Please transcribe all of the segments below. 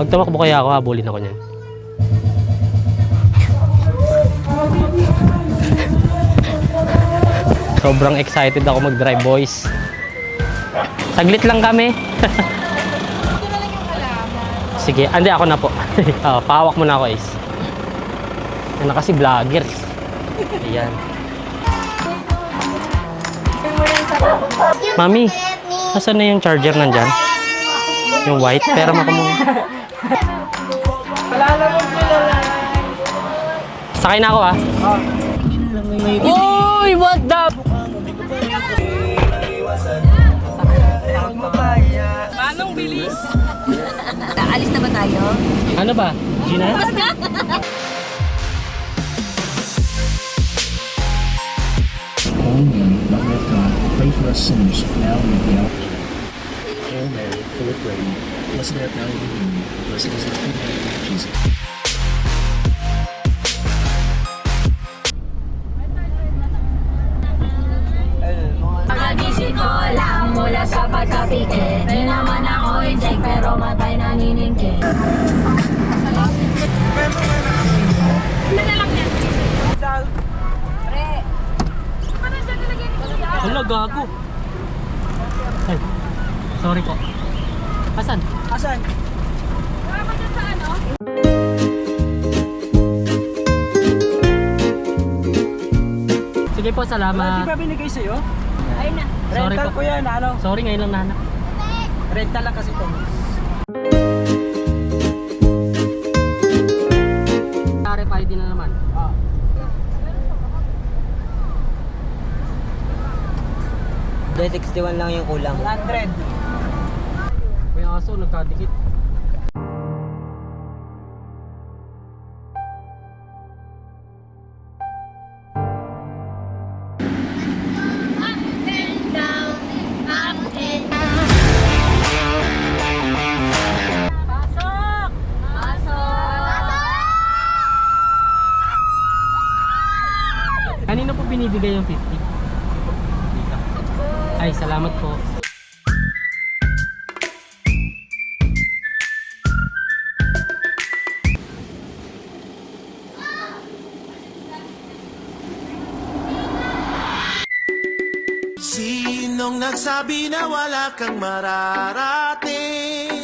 Pag tumakbo kaya ako, habulin ako niyan. Sobrang excited ako mag-drive, boys. Saglit lang kami. Sige, andi ako na po. Pahawak mo na ako, Ace. Yan na kasi vlogger. Ayan. Mami, asan na yung charger nandyan? Yung white? Pera mo ko muna. Sakay na ako, ah. Uy, what the? Manong bilis. Alis na ba tayo? Ano ba? Gina? All Mary, Mother of God, pray for us sinners, now and at the hour. Hail Mary, full of grace, blessed art thou among women, blessed is the fruit of thy womb, Jesus. Pag-agising ko lang mula sa pagkapikit. Di naman ako inject pero matay naniningkit. Hala, gago. Ay, sorry po. Asan? Asan? Sige po, salamat. Hindi ba binigay sa'yo? Ayun na. Sorry Rental po. ko yan, ano? Sorry, ngayon lang nana. Rental lang kasi ito. RFID na naman. Ah. Dahil 61 lang yung kulang. 100. May aso, nagkadikit. Kanino po binibigay yung 50? Dito. Ay, salamat po. Sinong nagsabi na wala kang mararating?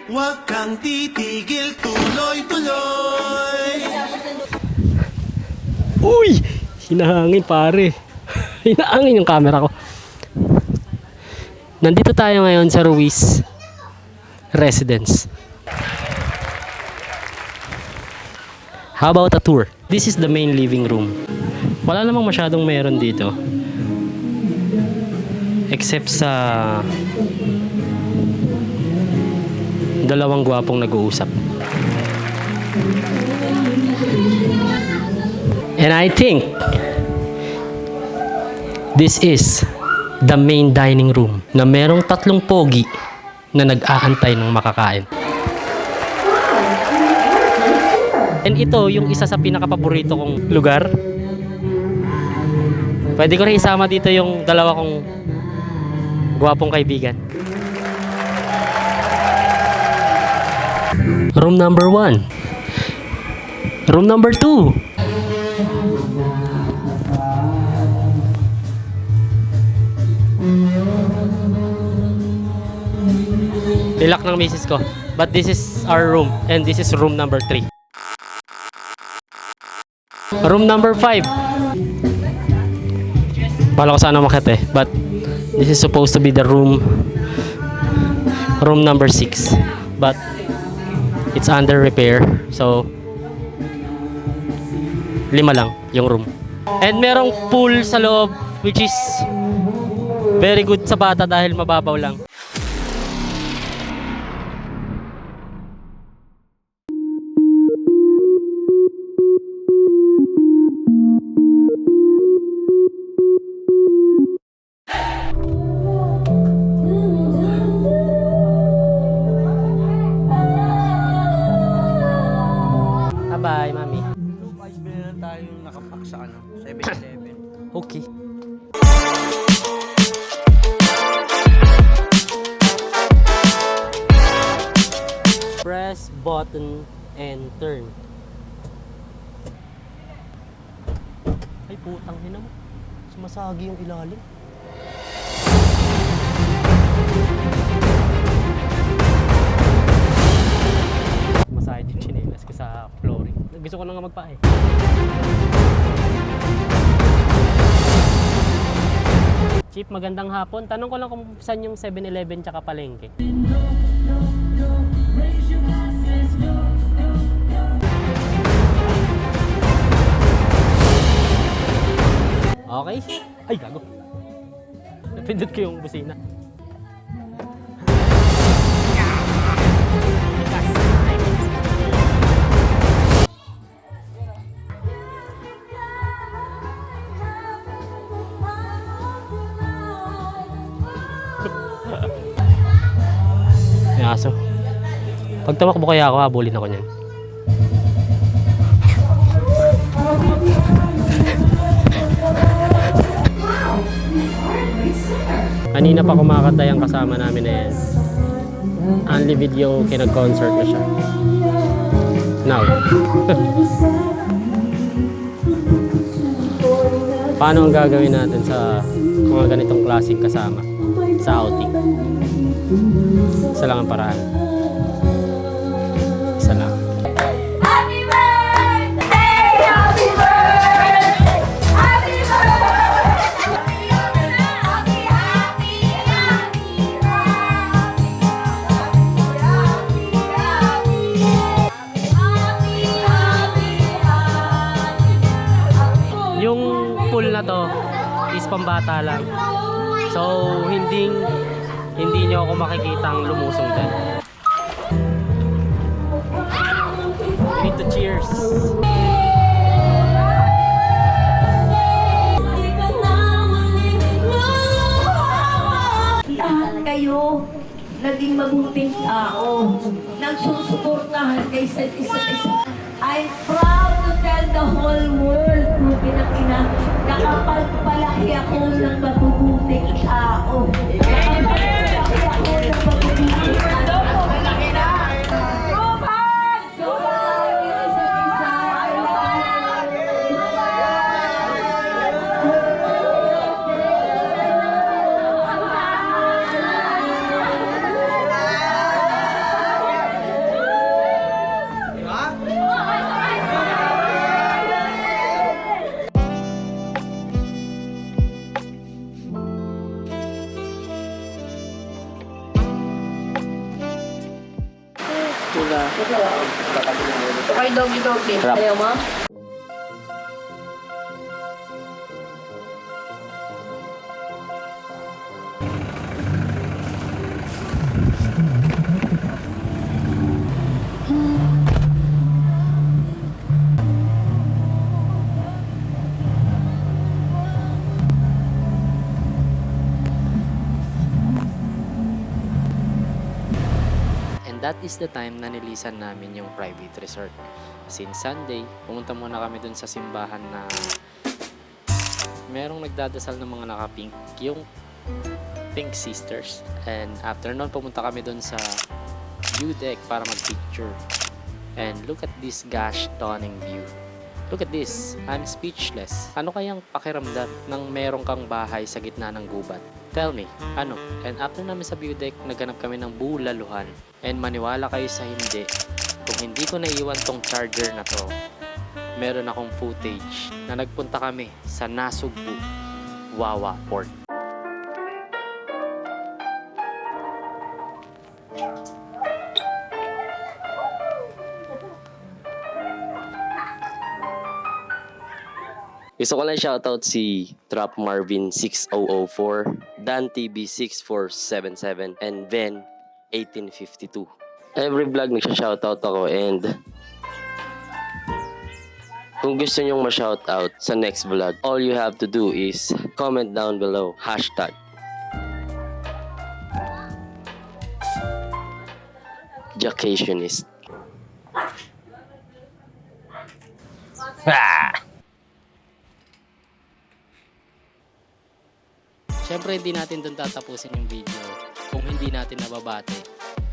Huwag kang titigil, tuloy-tuloy. Uy! Hinahangin, pare. Hinahangin yung camera ko. Nandito tayo ngayon sa Ruiz Residence. How about a tour? This is the main living room. Wala namang masyadong meron dito. Except sa dalawang gwapong nag-uusap. And I think this is the main dining room na merong 3 pogi na nag-aantay ng makakain. And ito yung isa sa pinaka-paborito kong lugar. Pwede ko rin isama dito yung dalawa kong gwapong kaibigan. Room number 1. Room number 2. Ilak ng misis ko. But this is our room. And this is room number 3. Room number 5. Bala ko sana makit eh. But this is supposed to be the room number 6. But it's under repair. So 5 lang yung room. And merong pool sa loob which is very good sa bata dahil mababaw lang. Bye, mami. Ice bilhin lang tayo yung nakapak sa 7-Eleven. Okay. press button and turn. Ay, putang ina mo. Sumasagi yung ilalim. Masahid yung chinelas ko sa flooring. Gusto ko na nga magpa eh. Chief, magandang hapon. Tanong ko lang kung saan yung 7-Eleven tsaka palengke. Okay. Ay, gago. Napindot ko yung busina. May aso. Pag tumakbo kaya ako, habulin ako niyan. Kanina pa kumakanta yung kasama namin na yan. Only video, kinag-concert na siya. Now. Paano ang gagawin natin sa mga ganitong klaseng kasama sa outing? Isa lang ang paraan. Isa lang. Happy birthday! Happy birthday! Happy birthday! Happy, happy, Yung pool na to is pambata lang. So, hindi nyo ako makikitang lumusong din. Need to cheers. Lahat kayo naging mabuting tao. Nagsusuportahan kay isa't isa. I'm proud to tell the whole world, pinakina, nakapagpalaki ako ng mabubuting tao. Nakapagpalaki ako ng mabubuting tao. Sumahan yung isa't isa. Okay, doggy. Ayaw mo? That is the time na nilisan namin yung private resort. Since Sunday, pumunta muna kami dun sa simbahan na merong nagdadasal ng mga naka-pink, yung Pink Sisters. And after nun, pumunta kami dun sa view deck para mag-picture. And look at this gosh stunning view. Look at this, I'm speechless. Ano kayang pakiramdam ng merong kang bahay sa gitna ng gubat? Tell me, ano? And after namin sa view deck, naghanap kami ng bulaluhan. And maniwala kayo sa hindi, kung hindi ko naiwan tong charger na to, meron akong footage na nagpunta kami sa Nasugbu, Wawa Port. Gusto ko lang shoutout si Trap Marvin 6004, Dan TV 6477, and Ben 1852. Every vlog nagsha-shoutout ako, and kung gusto nyong ma-shoutout sa next vlog, all you have to do is comment down below, hashtag Jacationist. Siyempre, hindi natin doon tatapusin yung video kung hindi natin nababate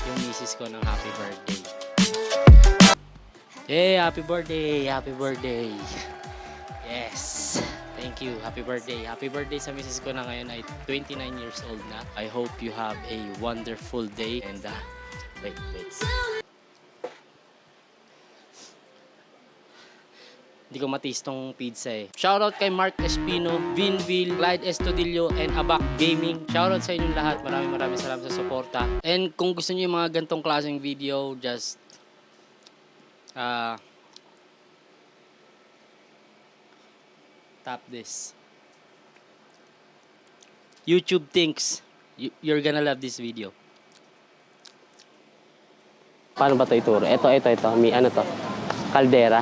yung misis ko ng happy birthday. Hey, happy birthday! Happy birthday! Yes! Thank you. Happy birthday. Happy birthday sa misis ko na ngayon ay 29 years old na. I hope you have a wonderful day. And, wait. Hindi ko matiis tong pizza eh. Shoutout kay Mark Espino, Vinville, Clyde Estudillo, and Abak Gaming. Shoutout sa inyong lahat. Maraming salamat sa suporta. And kung gusto niyo yung mga gantong klaseng video, just tap this. YouTube thinks you're gonna love this video. Paano ba ito ituro? Ito. May ano to? Kaldera.